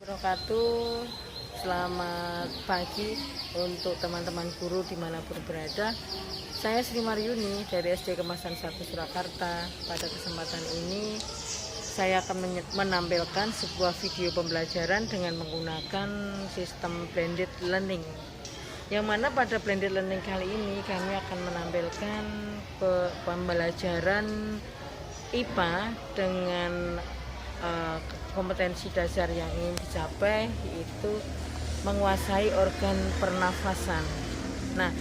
Wabarakatuh. Selamat pagi untuk teman-teman guru dimanapun berada. Saya Sri Maryuni dari SD Kemasan 1 Surakarta. Pada kesempatan ini saya akan menampilkan sebuah video pembelajaran dengan menggunakan sistem blended learning, yang mana pada blended learning kali ini kami akan menampilkan pembelajaran IPA dengan kompetensi dasar yang ingin dicapai, yaitu menguasai organ pernafasan. Nah,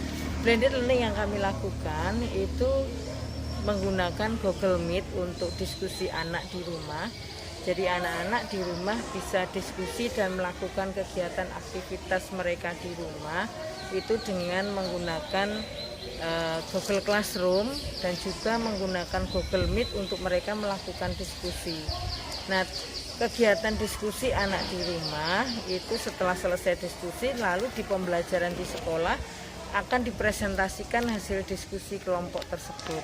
blended learning yang kami lakukan itu menggunakan Google Meet untuk diskusi anak di rumah. Jadi anak-anak di rumah bisa diskusi dan melakukan kegiatan aktivitas mereka di rumah itu dengan menggunakan Google Classroom dan juga menggunakan Google Meet untuk mereka melakukan diskusi. Nah, kegiatan diskusi anak di rumah itu setelah selesai diskusi, lalu di pembelajaran di sekolah akan dipresentasikan hasil diskusi kelompok tersebut.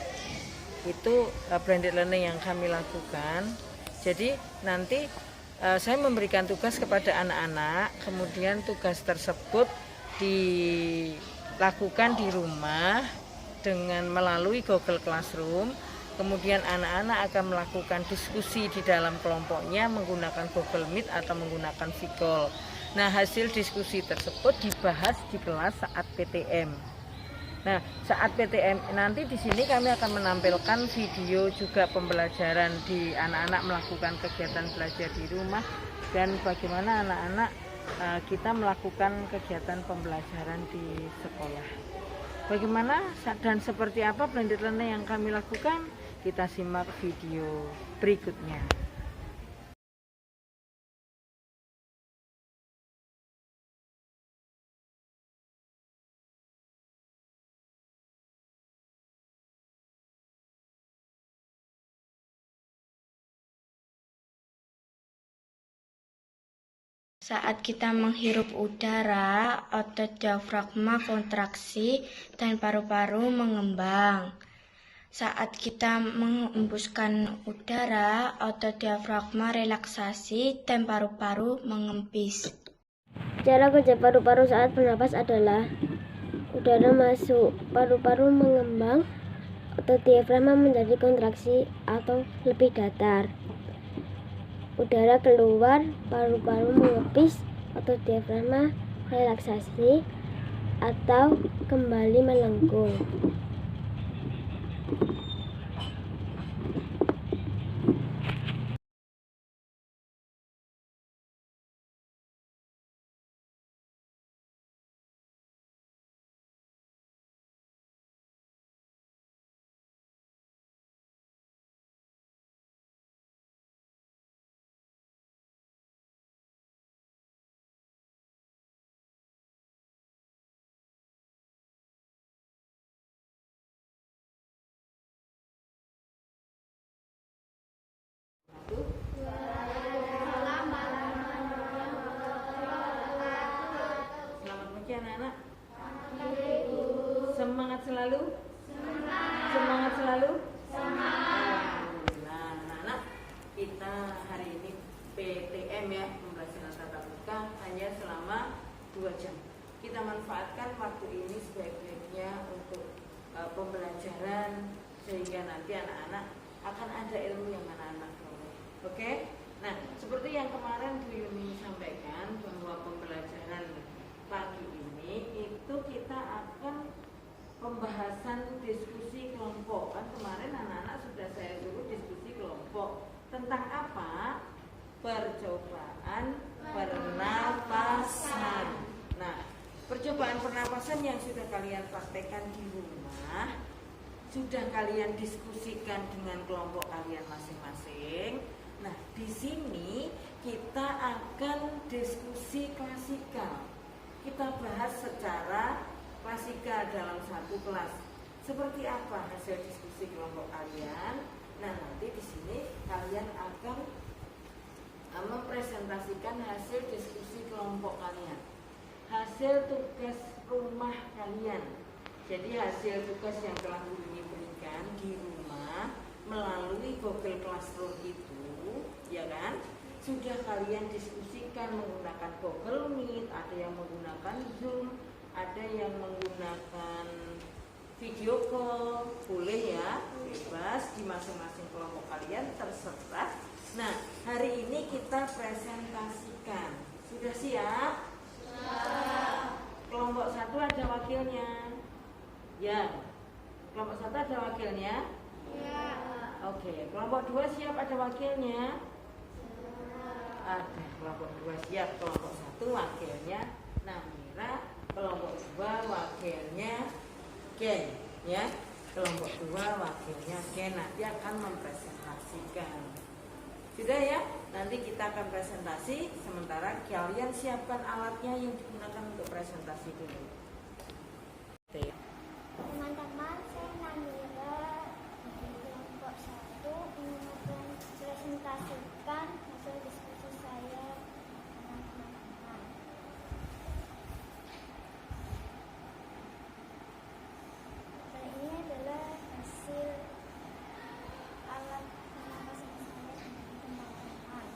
Itu blended learning yang kami lakukan. Jadi nanti saya memberikan tugas kepada anak-anak, kemudian tugas tersebut dilakukan di rumah dengan melalui Google Classroom. Kemudian anak-anak akan melakukan diskusi di dalam kelompoknya menggunakan Google Meet atau menggunakan Vigol. Nah, hasil diskusi tersebut dibahas di kelas saat PTM. Nah, saat PTM nanti di sini kami akan menampilkan video juga pembelajaran di anak-anak melakukan kegiatan belajar di rumah dan bagaimana anak-anak kita melakukan kegiatan pembelajaran di sekolah. Bagaimana dan seperti apa blended learning yang kami lakukan? Kita simak video berikutnya. Saat kita menghirup udara, otot diafragma kontraksi dan paru-paru mengembang. Saat kita mengembuskan udara, otot diafragma relaksasi dan paru-paru mengempis. Cara kerja paru-paru saat bernapas adalah udara masuk, paru-paru mengembang, otot diafragma menjadi kontraksi atau lebih datar. Udara keluar, paru-paru mengepis, otot diafragma relaksasi atau kembali melengkung. Selamat pagi anak-anak. Semangat selalu. Semangat selalu. Nah, anak-anak, kita hari ini PTM ya, pembelajaran tatap muka hanya selama 2 jam. Kita manfaatkan waktu ini sebaik-baiknya untuk pembelajaran sehingga nanti anak-anak akan ada ilmu yang anak-anak peroleh. Oke? Nah, seperti yang kemarin Bu Yuni sampaikan bahwa pembelajaran pagi ini itu kita akan pembahasan diskusi kelompok. Kan kemarin anak-anak sudah saya suruh diskusi kelompok. Tentang apa? Percobaan pernapasan. Nah, percobaan pernapasan yang sudah kalian praktekkan di rumah, sudah kalian diskusikan dengan kelompok kalian masing-masing. Nah, di sini kita akan diskusi klasikal. Kita bahas secara klasikal dalam satu kelas. Seperti apa hasil diskusi kelompok kalian? Nah, nanti di sini kalian akan mempresentasikan hasil diskusi kelompok kalian, hasil tugas rumah kalian. Jadi hasil tugas yang telah Bu Yuni berikan di rumah melalui Google Classroom itu, ya kan, sudah kalian diskusikan menggunakan Google Meet, ada yang menggunakan Zoom, ada yang menggunakan video call, boleh ya, bebas di masing-masing kelompok kalian, terserah. Nah, hari ini kita presentasikan. Sudah siap? Siap. Kelompok 1 ada wakilnya? Ya. Kelompok 1 ada wakilnya? Ya. Oke, kelompok 2 siap ada wakilnya? Ada. Kelompok 2 siap, kelompok 1 wakilnya Namira, kelompok 2 wakilnya Ken, ya. Kelompok 2 wakilnya Ken nanti akan mempresentasikan. Sudah ya? Nanti kita akan presentasi, sementara kalian siapkan alatnya yang digunakan untuk presentasi dulu. Teman-teman, saya Namira di kelompok 1 ingin mempresentasikan hasil diskusi saya dengan teman-teman. Dan ini adalah hasil alat penapasan saya dengan teman-teman.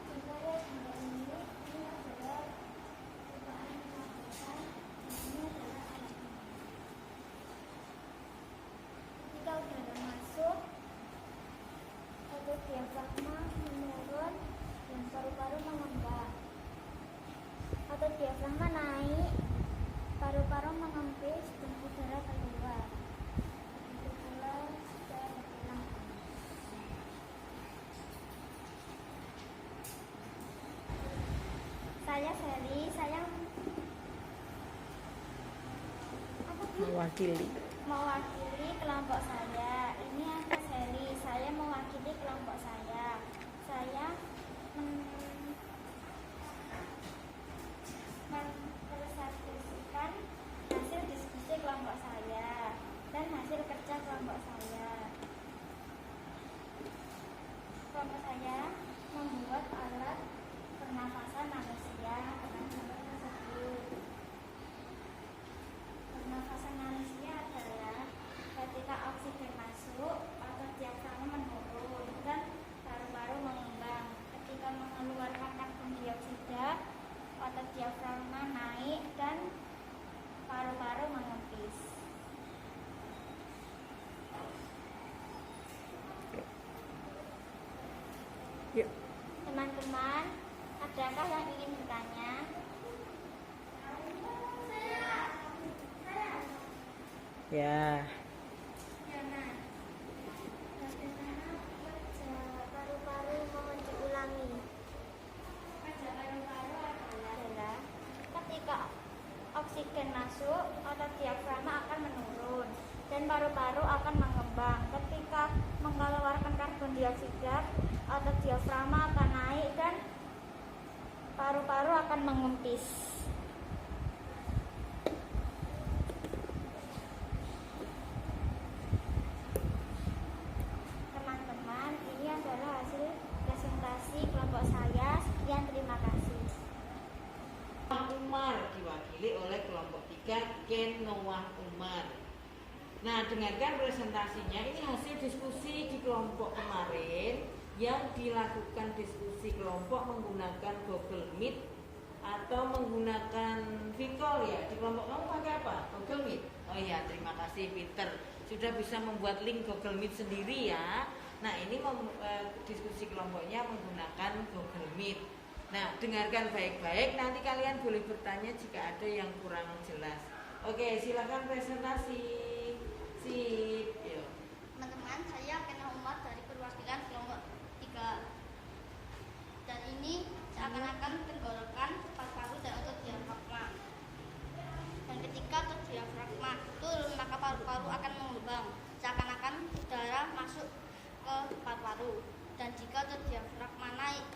Sebenarnya ini adalah cobaan pernapasan, ini adalah alatnya. Jika udara masuk, otot diafragma menurun dan paru-paru mengembang. Otot diafragma naik, paru-paru mengempis dan udara keluar. Begitu pula saya berpulang. Saya Sally, saya mewakili kelompok saya. Ini aku Sally, saya mewakili kelompok saya. Saya mempresentasikan hasil diskusi kelompok saya dan hasil kerja kelompok saya. Kelompok saya membuat alat pernafasan manusia dengan gambar tersebut. Pernafasan manusia adalah ketika oksigen masuk, otot diafragma menurun dan paru-paru mengembang. Ketika mengeluarkan karbon dioksida, otot diafragma naik dan paru-paru mengempis. Yuk. Teman-teman, adakah yang ingin bertanya? Ya. Bagaimana kerja paru-paru mohon diulangi? Kerja paru-paru adalah ketika oksigen masuk, otot diafragma akan menurun dan paru-paru akan mengembang. Ketika mengeluarkan karbon dioksida, otot diafragma akan naik dan paru-paru akan mengempis. Teman-teman, ini adalah hasil presentasi kelompok saya. Sekian, terima kasih. Umar diwakili oleh kelompok 3 Ken Noah Umar. Nah, dengarkan presentasinya. Ini hasil diskusi di kelompok kemarin yang dilakukan diskusi kelompok menggunakan Google Meet atau menggunakan Vicol ya. Di kelompok kamu pakai apa? Google Meet. Oh iya, terima kasih Peter. Sudah bisa membuat link Google Meet sendiri ya. Nah, ini diskusi kelompoknya menggunakan Google Meet. Nah, dengarkan baik-baik, nanti kalian boleh bertanya jika ada yang kurang jelas. Oke, silakan presentasi. Sip, yuk. Teman-teman, saya Kena Umar dari perwakilan kelompok 3. Dan ini seakan-akan tenggorokan, paru-paru dan otot diafragma. Dan ketika otot diafragma turun, maka paru-paru akan mengembang, seakan-akan udara masuk ke paru-paru. Dan jika otot diafragma naik,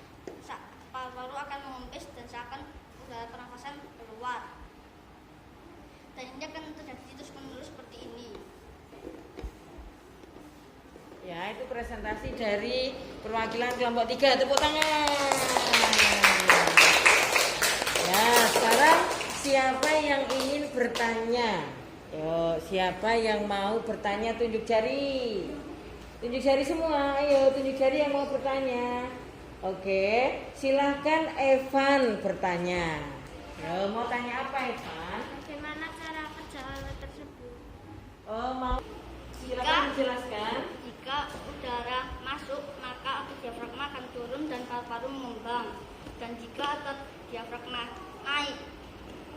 paru-paru akan mengempis dan seakan udara pernafasan keluar. Dan ini akan terjadi terus-menerus seperti ini. Ya, itu presentasi dari perwakilan kelompok 3. Tepuk tangan. Ya, sekarang siapa yang ingin bertanya? Yo, siapa yang mau bertanya tunjuk jari. Tunjuk jari semua, ayo tunjuk jari yang mau bertanya. Oke, silahkan Evan bertanya. Yo, mau tanya apa Evan? Bagaimana cara kerja alat tersebut? Oh, mau silahkan dijelaskan. Jika udara masuk, maka otot diafragma akan turun dan paru-paru mengembang. Dan jika otot diafragma naik,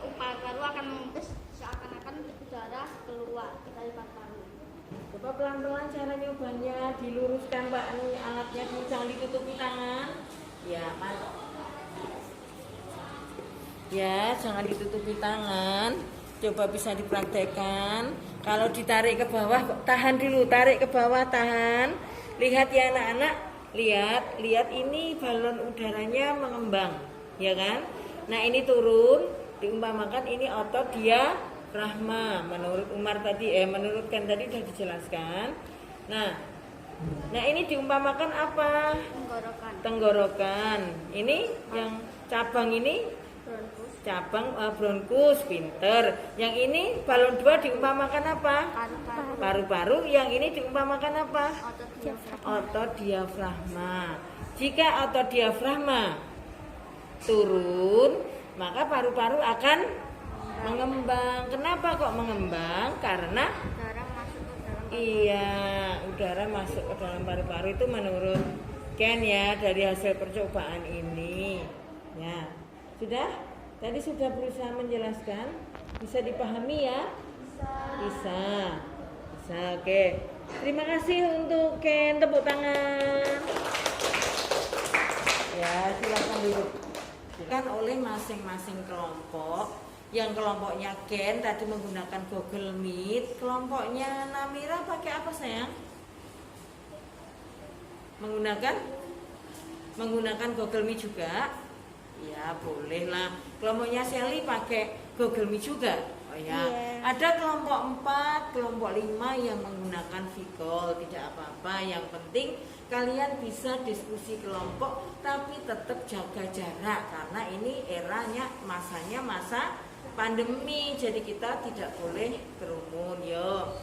paru-paru akan mengembus seakan-akan udara keluar dari paru-paru. Coba pelan-pelan cara nyobanya, diluruskan Mbak alatnya, jangan ditutupi tangan. Ya, ya, jangan ditutupi tangan. Coba bisa dipraktekkan. Kalau ditarik ke bawah, tahan dulu, tarik ke bawah, tahan. Lihat ya anak-anak, lihat ini balon udaranya mengembang, ya kan? Nah ini turun, diumpamakan ini otot diafragma. Menurut Umar tadi, menurutkan tadi sudah dijelaskan. Nah ini diumpamakan apa? Tenggorokan. Tenggorokan. Ini yang cabang ini Bronkus. cabang bronkus, pinter. Yang ini balon 2 diumpamakan apa? Paru-paru. Paru-paru. Yang ini diumpamakan apa? Otot diafragma. Otot diafragma. Jika otot diafragma turun, maka paru-paru akan mengembang. Kenapa kok mengembang? Karena Udara masuk ke dalam udara masuk ke dalam paru-paru itu menurut Ken ya dari hasil percobaan ini. Ya, sudah? Tadi sudah berusaha menjelaskan. Bisa dipahami ya? Bisa. Oke. Terima kasih untuk Ken, tepuk tangan. Ya, silakan duduk. Kan oleh masing-masing kelompok. Yang kelompoknya Ken tadi menggunakan Google Meet, kelompoknya Namira pakai apa sayang? Menggunakan Google Meet juga? Ya boleh lah. Kelompoknya Sally pakai Google Meet juga? Oh ya. Ada kelompok 4, kelompok 5 yang menggunakan Vicol, tidak apa-apa. Yang penting kalian bisa diskusi kelompok tapi tetap jaga jarak karena ini eranya masanya masa pandemi, jadi kita tidak boleh kerumun. Yo,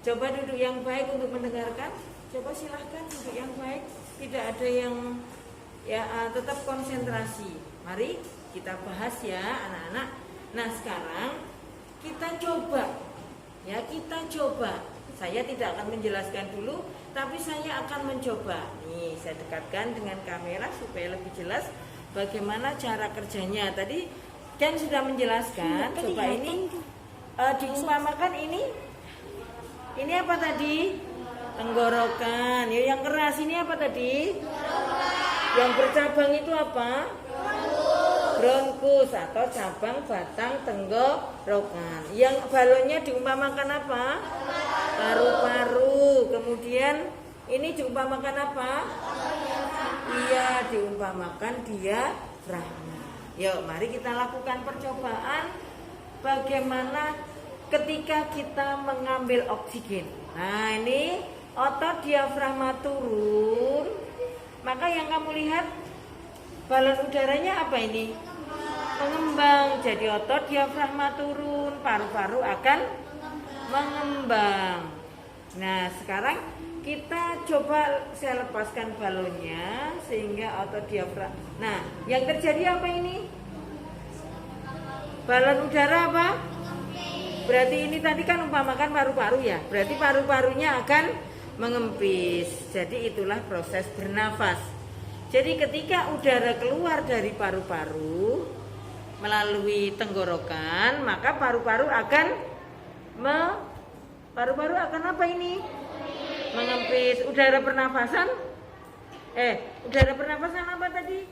coba duduk yang baik untuk mendengarkan. Coba silahkan duduk yang baik. Tidak ada yang tetap konsentrasi. Mari kita bahas ya anak-anak. Nah sekarang kita coba. Saya tidak akan menjelaskan dulu, tapi saya akan mencoba. Nih saya dekatkan dengan kamera supaya lebih jelas bagaimana cara kerjanya. Tadi Ken sudah menjelaskan. Coba ini diumpamakan ini apa tadi? Tenggorokan. Ya, yang keras ini apa tadi? Yang bercabang itu apa? Bronkus atau cabang batang tenggorokan. Yang balonnya diumpamakan apa? Paru-paru. Kemudian ini diumpamakan apa? Iya, diumpamakan diafragma. Yuk, mari kita lakukan percobaan bagaimana ketika kita mengambil oksigen. Nah, ini otot diafragma turun. Maka yang kamu lihat balon udaranya apa ini? Mengembang. Jadi otot diafragma turun, paru-paru akan mengembang. Nah, sekarang kita coba saya lepaskan balonnya sehingga otot diafragma. Nah, yang terjadi apa ini? Balon udara apa? Berarti ini tadi kan umpamakan paru-paru ya. Berarti paru-parunya akan mengempis. Jadi itulah proses bernafas. Jadi ketika udara keluar dari paru-paru melalui tenggorokan, maka paru-paru akan apa ini? Mengempis. Udara pernafasan apa tadi?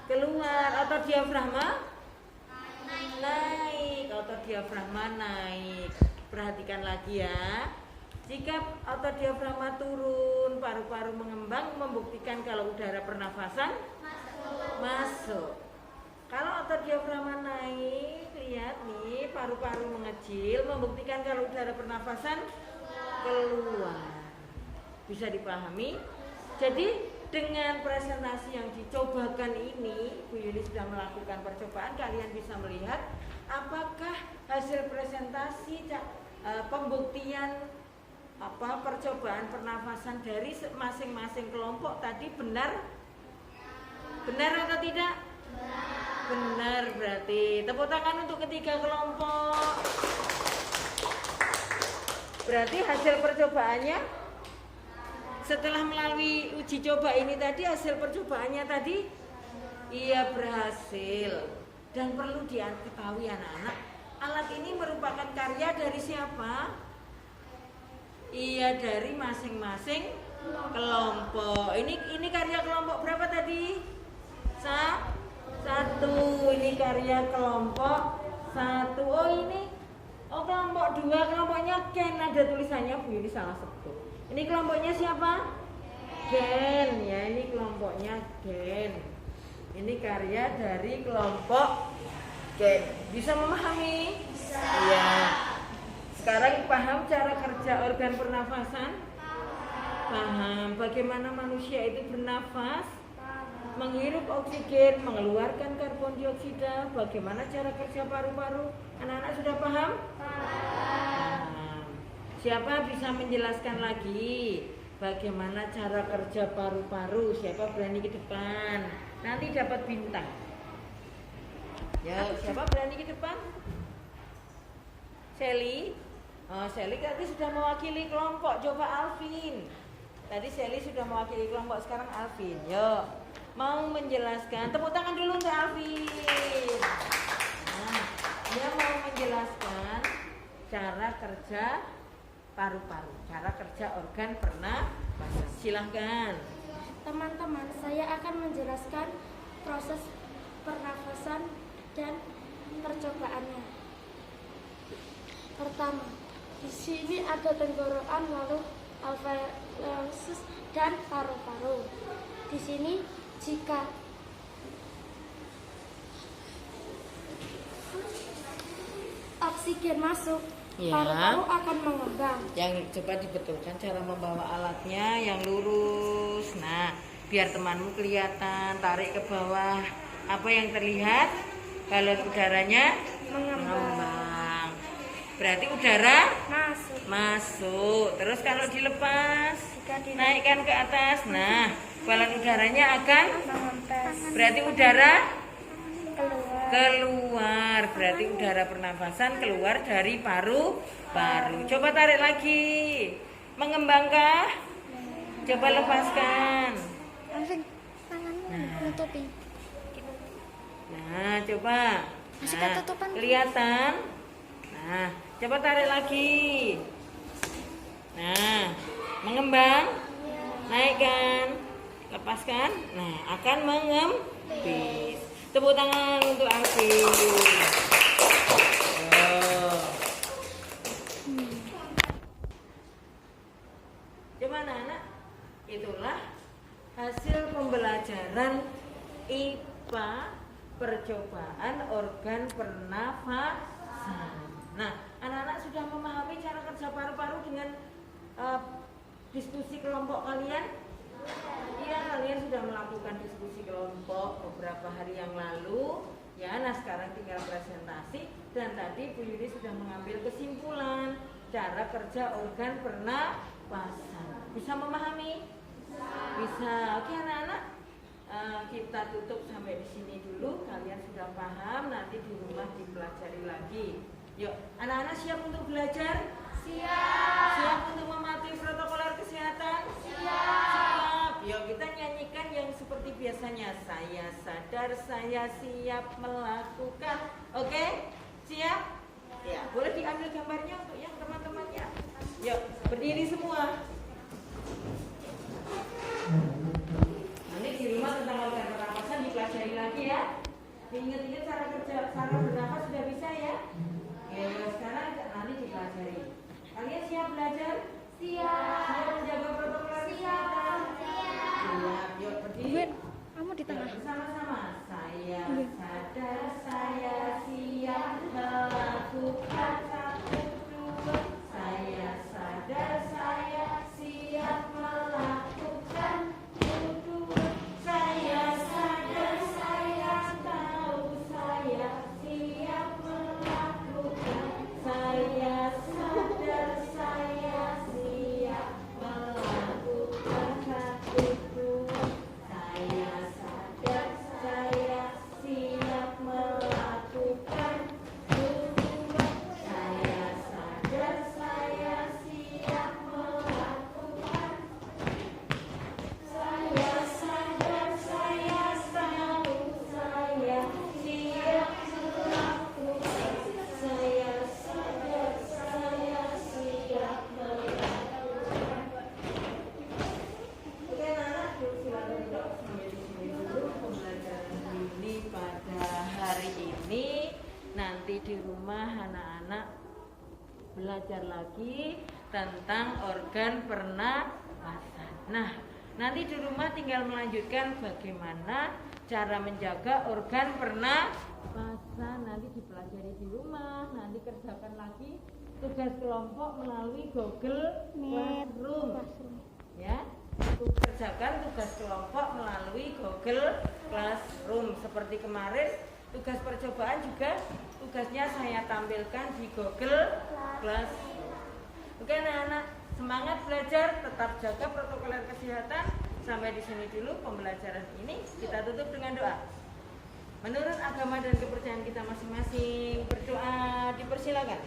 Keluar. Otot diafragma naik. Otot diafragma naik. Perhatikan lagi ya. Jika otot diafragma turun, paru-paru mengembang, membuktikan kalau udara pernafasan masuk. Kalau otot diafragma naik, lihat nih, paru-paru mengecil, membuktikan kalau udara pernafasan keluar. Bisa dipahami? Jadi dengan presentasi yang dicobakan ini, Bu Yuli sudah melakukan percobaan, kalian bisa melihat apakah hasil presentasi pembuktian percobaan pernafasan dari masing-masing kelompok tadi benar? Benar atau tidak? Benar berarti. Tepuk tangan untuk ketiga kelompok. Berarti hasil percobaannya setelah melalui uji coba ini tadi, hasil percobaannya tadi iya berhasil. Dan perlu diketahui anak-anak, alat ini merupakan karya dari siapa? Iya, dari masing-masing kelompok. Ini karya kelompok berapa tadi? Satu. Ini karya kelompok satu. Kelompok dua, kelompoknya Ken, ada tulisannya Bu, ini salah sebut. Ini kelompoknya siapa? Gen, ya ini kelompoknya Gen. Ini karya dari kelompok Gen. Bisa memahami? Bisa. Iya. Sekarang paham cara kerja organ pernafasan? Paham. Bagaimana manusia itu bernafas? Menghirup oksigen, mengeluarkan karbon dioksida. Bagaimana cara kerja paru-paru? Anak-anak sudah paham? Paham. Siapa bisa menjelaskan lagi bagaimana cara kerja paru-paru? Siapa berani ke depan? Nanti dapat bintang. Ya, siapa berani ke depan? Sally? Sally tadi sudah mewakili kelompok. Coba Alvin. Tadi Sally sudah mewakili kelompok, sekarang Alvin. Yuk, mau menjelaskan. Tepuk tangan dulu untuk Alvin. Nah, dia mau menjelaskan cara kerja paru-paru, cara kerja organ pernafasan. Silahkan. Teman-teman, saya akan menjelaskan proses pernafasan dan percobaannya. Pertama, di sini ada tenggorokan, lalu alveolus dan paru-paru. Di sini jika oksigen masuk, Ya. paru-paru akan mengembang. Yang coba dibetulkan cara membawa alatnya yang lurus. Nah, biar temanmu kelihatan, tarik ke bawah. Apa yang terlihat? Balon udaranya mengembang. Berarti udara masuk. Terus kalau dilepas, naikkan ke atas. Nah, balon udaranya akan Mengempes. berarti udara Keluar. keluar. Berarti udara pernafasan keluar dari paru-paru. Coba tarik lagi. Mengembangkah? Coba lepaskan. Langsung tanganmu nutupi. Nah, coba. Masih Nah, ketutupan. kelihatan? Nah, coba tarik lagi. Nah, mengembang. Naikkan. Lepaskan. Nah, akan mengempis. Tepuk tangan untuk Alvin. Gimana anak? Itulah hasil pembelajaran IPA percobaan organ pernafasan. Nah, anak-anak sudah memahami cara kerja paru-paru dengan diskusi kelompok kalian? Iya, kalian sudah melakukan diskusi kelompok beberapa hari yang lalu. Ya, nah sekarang tinggal presentasi. Dan tadi Bu Yuni sudah mengambil kesimpulan cara kerja organ pernafasan. Bisa memahami? Bisa. Oke anak-anak, kita tutup sampai di sini dulu. Kalian sudah paham, nanti di rumah dipelajari lagi. Yuk, anak-anak siap untuk belajar? Siap. Siap untuk mematuhi protokol kesehatan? Siap. Yuk kita nyanyikan yang seperti biasanya. Saya sadar, saya siap melakukan. Oke? Siap? Ya, boleh diambil gambarnya untuk yang teman-temannya. Yuk, berdiri semua. Nanti di rumah tentang organ pernafasan dipelajari lagi ya. Ingat-ingat cara kerja, cara bernafas sudah bisa ya? Ya, sekarang nanti dipelajari. Kalian siap belajar? Siap. Siap menjaga protokol kesehatan? Siap. Yuk berdiri. Kamu di tengah. Bersama-sama. Saya sadar, saya siap melakukan. 1, 2. Saya sadar, saya siap melakukan. 1, 2. Saya sadar, saya tahu, saya siap melakukan. Saya sadar, saya siap. belajar lagi tentang organ pernafasan. Nah, nanti di rumah tinggal melanjutkan bagaimana cara menjaga organ pernafasan. Nanti dipelajari di rumah, nanti kerjakan lagi tugas kelompok melalui Google Classroom. Ya, kerjakan tugas kelompok melalui Google Classroom. Seperti kemarin tugas percobaan juga tugasnya saya tampilkan di Google Classroom. Oke anak-anak, semangat belajar, tetap jaga protokol kesehatan. Sampai di sini dulu pembelajaran ini. Kita tutup dengan doa. Menurut agama dan kepercayaan kita masing-masing, berdoa dipersilakan.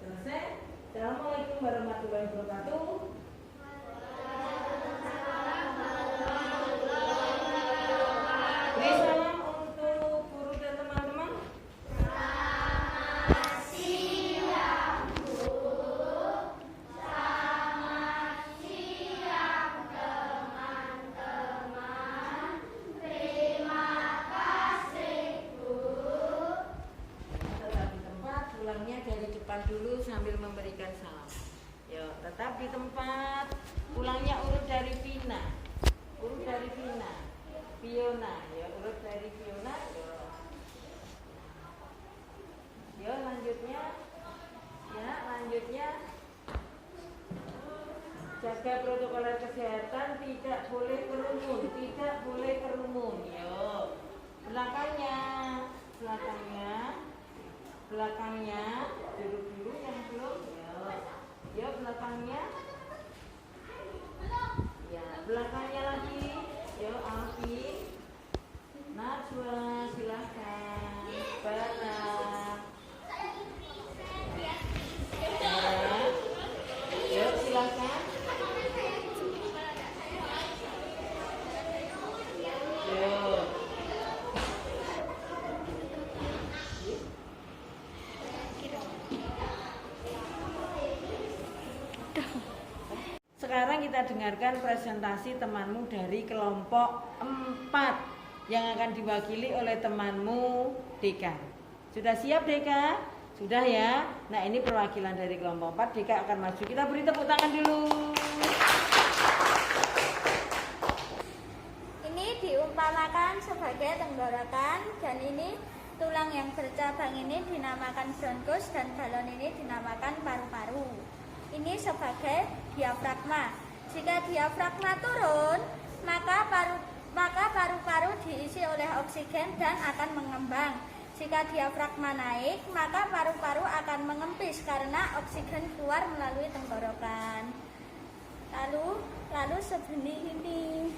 Selesai. Assalamualaikum warahmatullahi wabarakatuh. Beri salam untuk guru dan teman-teman. Tetap di tempat, pulangnya dari depan dulu sambil memberikan salam. Yo, tetap di tempat, pulangnya urut dari Vina. Urut dari Vina. Fiona, ya urut dari Fiona. Yo, lanjutnya. Ya, lanjutnya. Jaga protokol kesehatan, tidak boleh kerumun, tidak boleh kerumun. Yo. Belakangnya, belakangnya. Belakangnya, dulu yang belum. Yo, belakangnya. Ya, belakangnya lagi. Yo, Alfi. Najwa, silahkan. Barat. Yo, silahkan. Yo. Sekarang kita dengarkan presentasi temanmu dari kelompok 4 yang akan diwakili oleh temanmu Deka. Sudah siap Deka? Sudah ya? Nah ini perwakilan dari kelompok 4, Deka akan maju. Kita beri tepuk tangan dulu. Ini diumpamakan sebagai tenggorokan, dan ini tulang yang bercabang ini dinamakan bronkus, dan balon ini dinamakan paru-paru. Ini sebagai diafragma. Jika diafragma turun, maka paru-paru diisi oleh oksigen dan akan mengembang. Jika diafragma naik, maka paru-paru akan mengempis karena oksigen keluar melalui tenggorokan. Lalu sebenih ini.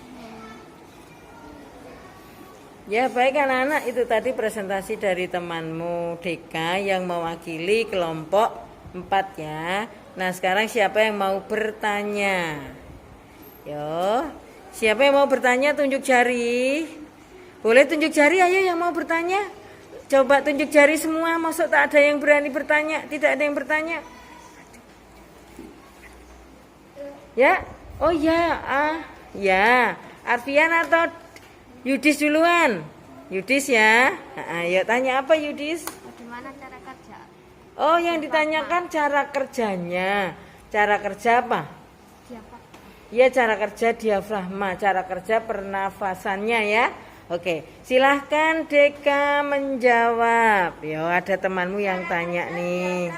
Ya baik anak-anak, itu tadi presentasi dari temanmu Deka yang mewakili kelompok 4 ya. Nah sekarang siapa yang mau bertanya? Yo, siapa yang mau bertanya tunjuk jari. Boleh tunjuk jari, ayo yang mau bertanya. Coba tunjuk jari semua, maksud tak ada yang berani bertanya? Tidak ada yang bertanya? Ya? Oh ya, ya. Arfian atau Yudis duluan? Yudis ya. Ayo tanya apa Yudis? Bagaimana cara kerja? Oh yang ditanyakan cara kerjanya. Cara kerja apa? Ya cara kerja diafragma, cara kerja pernafasannya ya. Oke, silahkan Deka menjawab. Yo ada temanmu yang tanya nih.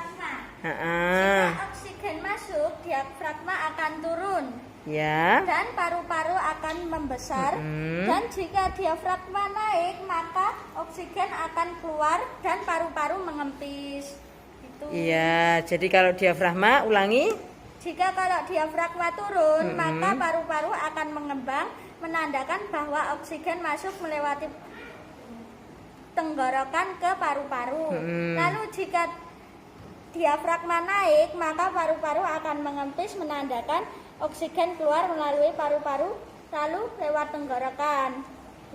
Jika oksigen masuk, diafragma akan turun. Ya. Dan paru-paru akan membesar. Dan jika diafragma naik, maka oksigen akan keluar dan paru-paru mengempis. Gitu. Iya, jadi kalau diafragma ulangi. Jika kalau diafragma turun, maka paru-paru akan mengembang, menandakan bahwa oksigen masuk melewati tenggorokan ke paru-paru. Lalu jika diafragma naik, maka paru-paru akan mengempis, menandakan oksigen keluar melalui paru-paru lalu lewat tenggorokan.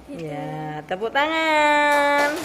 Begitu. Ya, tepuk tangan.